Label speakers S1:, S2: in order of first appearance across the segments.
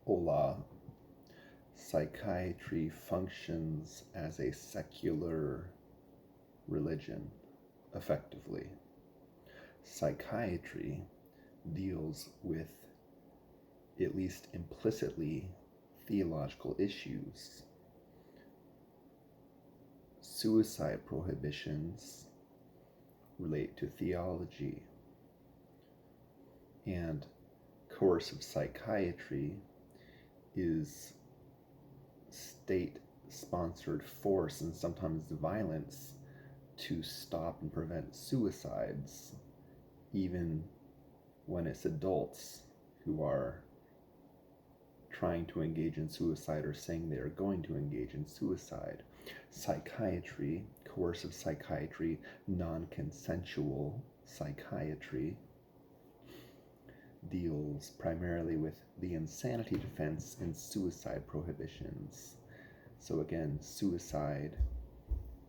S1: Hola. Psychiatry functions as a secular religion, effectively. Psychiatry deals with, at least implicitly, theological issues. Suicide prohibitions relate to theology, and coercive psychiatry is state-sponsored force and sometimes violence to stop and prevent suicides, even when it's adults who are trying to engage in suicide or saying they are going to engage in suicide. Psychiatry, coercive psychiatry, nonconsensual psychiatry, deals primarily with the insanity defense and suicide prohibitions. So again, suicide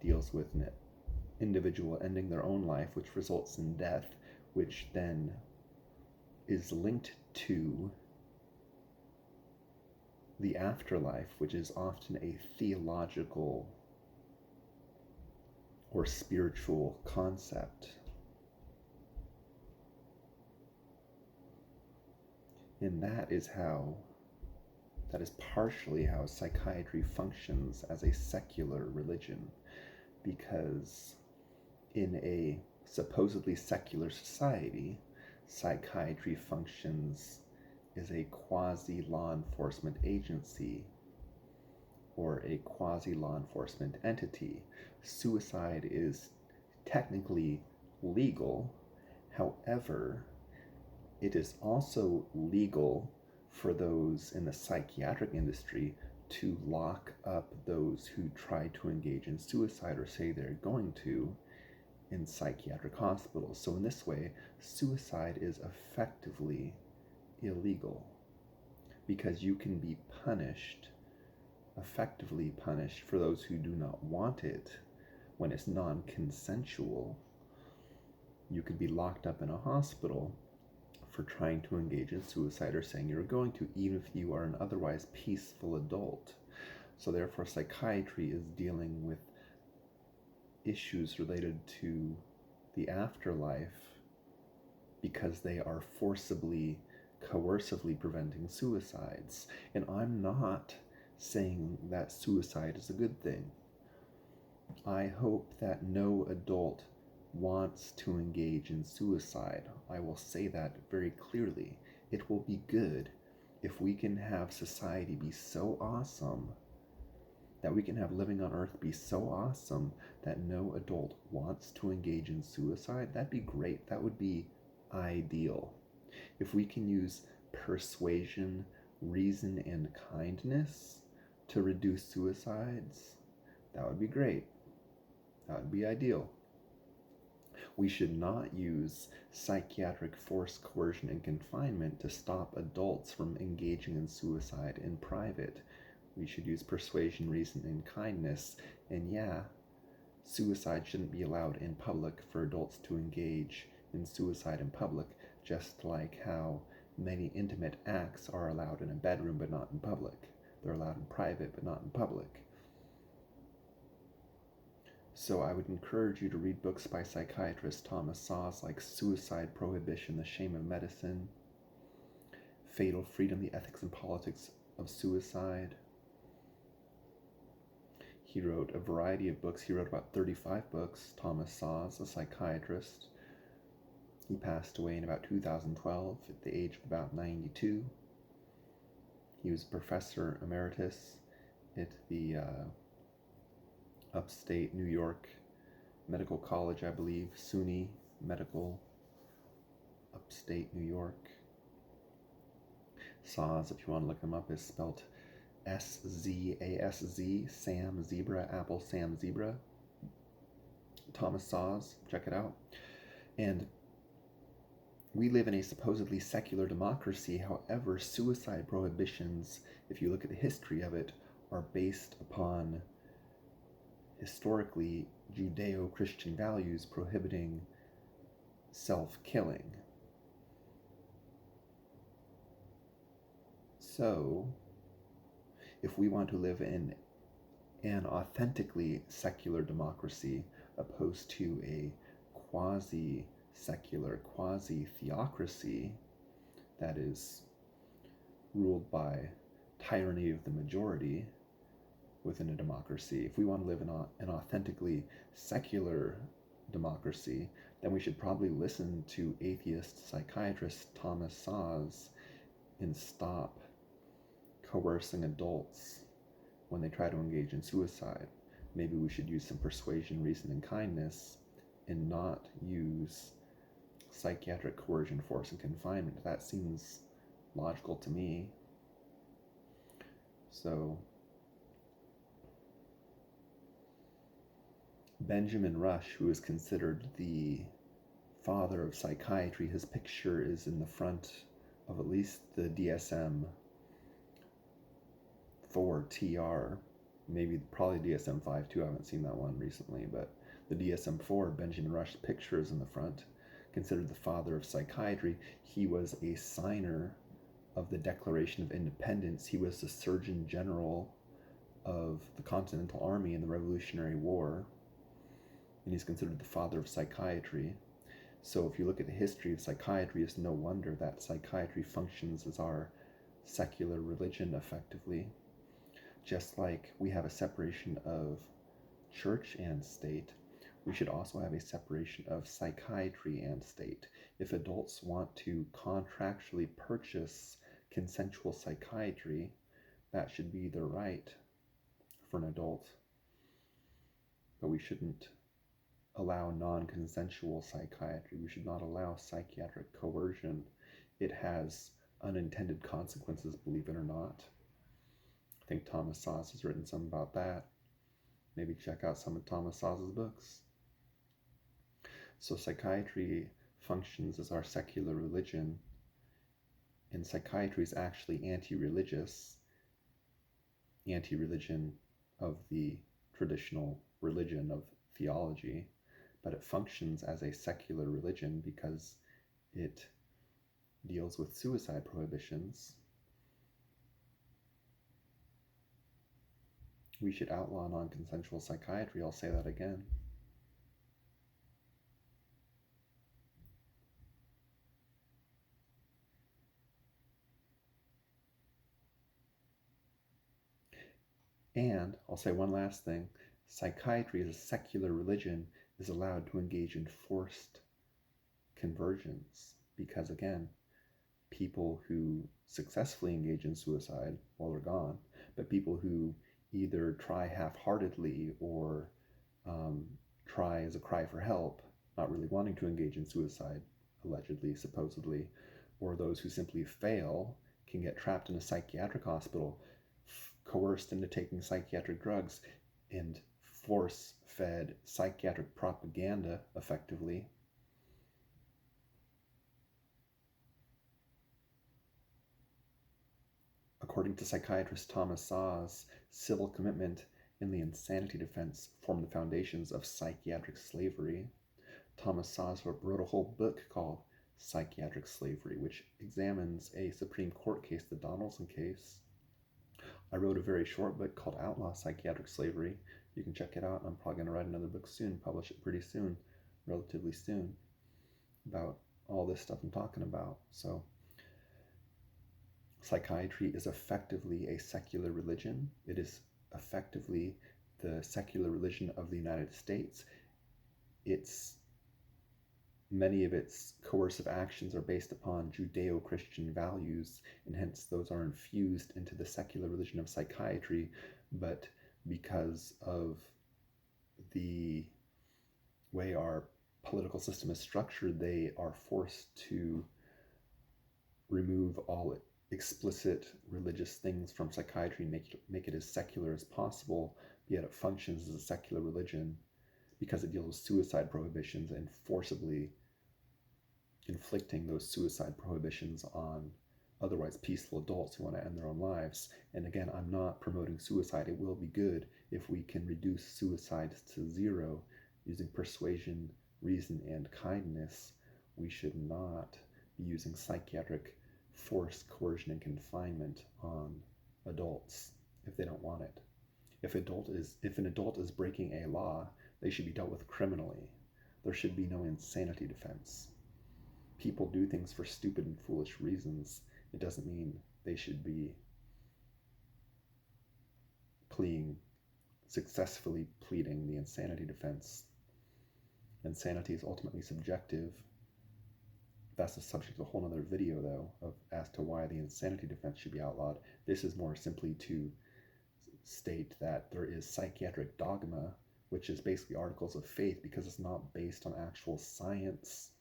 S1: deals with an individual ending their own life, which results in death, which then is linked to the afterlife, which is often a theological or spiritual concept. And that is partially how psychiatry functions as a secular religion, because in a supposedly secular society, psychiatry functions as a quasi-law enforcement agency or a quasi-law enforcement entity. Suicide is technically legal, however, it is also legal for those in the psychiatric industry to lock up those who try to engage in suicide or say they're going to in psychiatric hospitals. So in this way, suicide is effectively illegal because you can be punished, effectively punished, for those who do not want it when it's non-consensual. You could be locked up in a hospital for trying to engage in suicide or saying you're going to, even if you are an otherwise peaceful adult. So therefore, psychiatry is dealing with issues related to the afterlife because they are forcibly, coercively preventing suicides. And I'm not saying that suicide is a good thing. I hope that no adult wants to engage in suicide. I will say that very clearly. It will be good if we can have society be so awesome, that we can have living on earth be so awesome that no adult wants to engage in suicide. That'd be great. That would be ideal. If we can use persuasion, reason, and kindness to reduce suicides, that would be great. That would be ideal. We should not use psychiatric force, coercion, and confinement to stop adults from engaging in suicide in private. We should use persuasion, reason, and kindness. And yeah, suicide shouldn't be allowed in public for adults to engage in suicide in public, just like how many intimate acts are allowed in a bedroom but not in public. They're allowed in private but not in public. So I would encourage you to read books by psychiatrist Thomas Szaszian like Suicide Prohibition, The Shame of Medicine, Fatal Freedom, The Ethics and Politics of Suicide. He wrote a variety of books. He wrote about 35 books. Thomas Szaszian, a psychiatrist. He passed away in about 2012 at the age of about 92. He was professor emeritus at the upstate New York Medical College, I believe, SUNY Medical, upstate New York. Szaszian, if you want to look him up, is spelled S-Z-A-S-Z, Sam Zebra, Apple Sam Zebra. Thomas Szaszian, check it out. And we live in a supposedly secular democracy. However, suicide prohibitions, if you look at the history of it, are based upon historically Judeo-Christian values prohibiting self-killing. So, if we want to live in an authentically secular democracy opposed to a quasi-secular, quasi-theocracy that is ruled by tyranny of the majority within a democracy, if we want to live in an authentically secular democracy, then we should probably listen to atheist psychiatrist Thomas Szasz and stop coercing adults when they try to engage in suicide. Maybe we should use some persuasion, reason, and kindness and not use psychiatric coercion, force, and confinement. That seems logical to me. So, Benjamin Rush, who is considered the father of psychiatry, his picture is in the front of at least the DSM-4 TR, probably DSM-5 too. I haven't seen that one recently, but the DSM-4, Benjamin Rush's picture is in the front. Considered the father of psychiatry, he was a signer of the Declaration of Independence. He was the Surgeon General of the Continental Army in the Revolutionary War, and he's considered the father of psychiatry. So if you look at the history of psychiatry, it's no wonder that psychiatry functions as our secular religion effectively. Just like we have a separation of church and state, we should also have a separation of psychiatry and state. If adults want to contractually purchase consensual psychiatry, that should be their right for an adult. But we shouldn't allow non-consensual psychiatry. We should not allow psychiatric coercion. It has unintended consequences, believe it or not. I think Thomas Szasz has written some about that. Maybe check out some of Thomas Szasz's books. So psychiatry functions as our secular religion, and psychiatry is actually anti-religion of the traditional religion of theology, but it functions as a secular religion because it deals with suicide prohibitions. We should outlaw non-consensual psychiatry. I'll say that again. And I'll say one last thing. Psychiatry as a secular religion is allowed to engage in forced conversions because, again, people who successfully engage in suicide, well, they're gone, but people who either try half-heartedly or try as a cry for help, not really wanting to engage in suicide, allegedly, supposedly, or those who simply fail can get trapped in a psychiatric hospital, coerced into taking psychiatric drugs, and force-fed psychiatric propaganda, effectively. According to psychiatrist Thomas Szasz, civil commitment and the insanity defense form the foundations of psychiatric slavery. Thomas Szasz wrote a whole book called Psychiatric Slavery, which examines a Supreme Court case, the Donaldson case. I wrote a very short book called Outlaw Psychiatric Slavery. You can check it out. I'm probably going to write another book soon, publish it pretty soon, relatively soon, about all this stuff I'm talking about. So psychiatry is effectively a secular religion. It is effectively the secular religion of the United States. Many of its coercive actions are based upon Judeo-Christian values, and hence those are infused into the secular religion of psychiatry, but because of the way our political system is structured, they are forced to remove all explicit religious things from psychiatry and make it as secular as possible, yet it functions as a secular religion because it deals with suicide prohibitions and forcibly inflicting those suicide prohibitions on otherwise peaceful adults who want to end their own lives. And again, I'm not promoting suicide. It will be good if we can reduce suicides to zero using persuasion, reason, and kindness. We should not be using psychiatric force, coercion, and confinement on adults if they don't want it. If an adult is breaking a law, they should be dealt with criminally. There should be no insanity defense. People do things for stupid and foolish reasons. It doesn't mean they should be successfully pleading the insanity defense. Insanity is ultimately subjective. That's the subject of a whole other video, though, as to why the insanity defense should be outlawed. This is more simply to state that there is psychiatric dogma, which is basically articles of faith, because it's not based on actual science,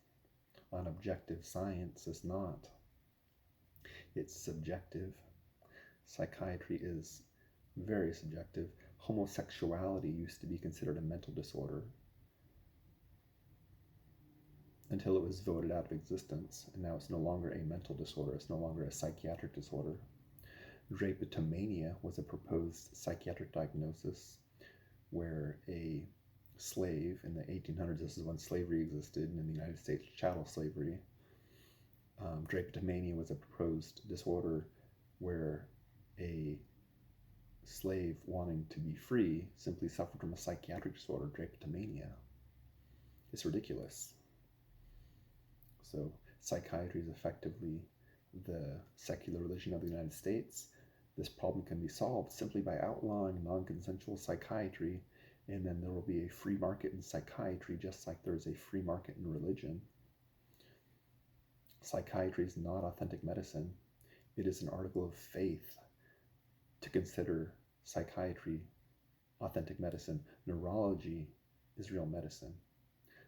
S1: on objective science. It's not. It's subjective. Psychiatry is very subjective. Homosexuality used to be considered a mental disorder until it was voted out of existence, and now it's no longer a mental disorder. It's no longer a psychiatric disorder. Drapetomania was a proposed psychiatric diagnosis where a slave in the 1800s, this is when slavery existed, and in the United States, chattel slavery, drapetomania was a proposed disorder where a slave wanting to be free simply suffered from a psychiatric disorder, drapetomania. It's ridiculous. So psychiatry is effectively the secular religion of the United States. This problem can be solved simply by outlawing non-consensual psychiatry, and then there will be a free market in psychiatry, just like there's a free market in religion. Psychiatry is not authentic medicine. It is an article of faith to consider psychiatry authentic medicine. Neurology is real medicine.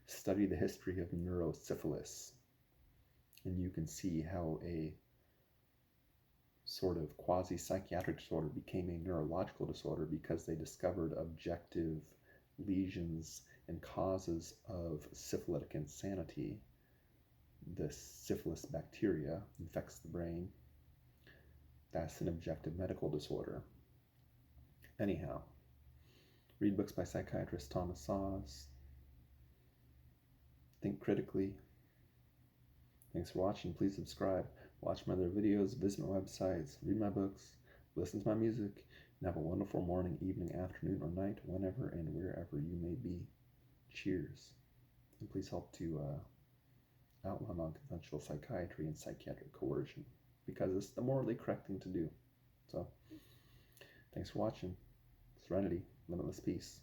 S1: Study the history of neurosyphilis, and you can see how a sort of quasi-psychiatric disorder became a neurological disorder because they discovered objective lesions and causes of syphilitic insanity. The syphilis bacteria infects the brain. That's an objective medical disorder. Anyhow, read books by psychiatrist Thomas Szasz. Think critically. Thanks for watching. Please subscribe. Watch my other videos, visit my websites, read my books, listen to my music, and have a wonderful morning, evening, afternoon, or night, whenever and wherever you may be. Cheers. And please help to outlaw non-consensual psychiatry and psychiatric coercion, because it's the morally correct thing to do. So, thanks for watching. Serenity, limitless peace.